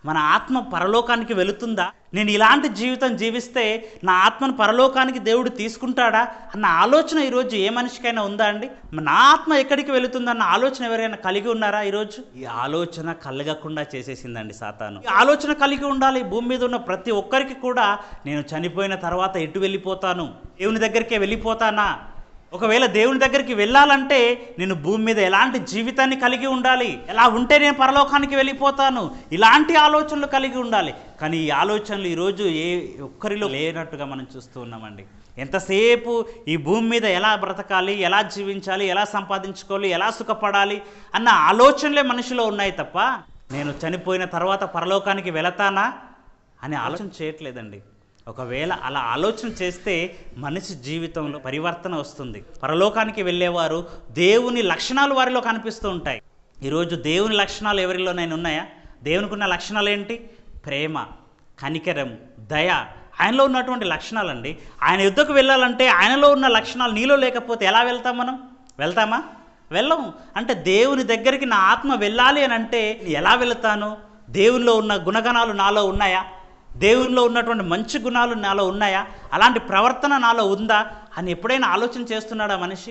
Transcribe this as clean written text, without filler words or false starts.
మన ఆత్మ పరలోకానికి వెళుతుందా? నేను ఇలాంటి జీవితం జీవిస్తే నా ఆత్మను పరలోకానికి దేవుడు తీసుకుంటాడా అన్న ఆలోచన ఈరోజు ఏ మనిషికైనా ఉందా అండి? నా ఆత్మ ఎక్కడికి వెళుతుందన్న ఆలోచన ఎవరైనా కలిగి ఉన్నారా? ఈరోజు ఈ ఆలోచన కలగకుండా చేసేసిందండి సాతాను. ఈ ఆలోచన కలిగి ఉండాలి. భూమి మీద ఉన్న ప్రతి ఒక్కరికి కూడా నేను చనిపోయిన తర్వాత ఎటు వెళ్ళిపోతాను? దేవుని దగ్గరికే వెళ్ళిపోతానా? ఒకవేళ దేవుని దగ్గరికి వెళ్ళాలంటే నేను భూమి మీద ఎలాంటి జీవితాన్ని కలిగి ఉండాలి? ఎలా ఉంటే నేను పరలోకానికి వెళ్ళిపోతాను? ఇలాంటి ఆలోచనలు కలిగి ఉండాలి. కానీ ఈ ఆలోచనలు ఈరోజు ఏ ఒక్కరిలో లేనట్టుగా మనం చూస్తూ ఉన్నామండి. ఎంతసేపు ఈ భూమి మీద ఎలా బ్రతకాలి, ఎలా జీవించాలి, ఎలా సంపాదించుకోవాలి, ఎలా సుఖపడాలి అన్న ఆలోచనలే మనిషిలో ఉన్నాయి తప్ప నేను చనిపోయిన తర్వాత పరలోకానికి వెళతానా అని ఆలోచన చేయట్లేదండి. ఒకవేళ అలా ఆలోచన చేస్తే మనిషి జీవితంలో పరివర్తన వస్తుంది. పరలోకానికి వెళ్ళేవారు దేవుని లక్షణాలు వారిలో కనిపిస్తూ ఉంటాయి. ఈరోజు దేవుని లక్షణాలు ఎవరిలోనైనా ఉన్నాయా? దేవునికి ఉన్న లక్షణాలు ఏంటి? ప్రేమ, కనికరం, దయ, ఆయనలో ఉన్నటువంటి లక్షణాలండి. ఆయన యుద్ధకు వెళ్ళాలంటే ఆయనలో ఉన్న లక్షణాలు నీలో లేకపోతే ఎలా వెళ్తాం? మనం వెళ్తామా? వెళ్ళము. అంటే దేవుని దగ్గరికి నా ఆత్మ వెళ్ళాలి అని అంటే ఎలా వెళతాను? దేవునిలో ఉన్న గుణగణాలు నాలో ఉన్నాయా? దేవునిలో ఉన్నటువంటి మంచి గుణాలు నాలో ఉన్నాయా? అలాంటి ప్రవర్తన నాలో ఉందా అని ఎప్పుడైనా ఆలోచన చేస్తున్నాడా మనిషి?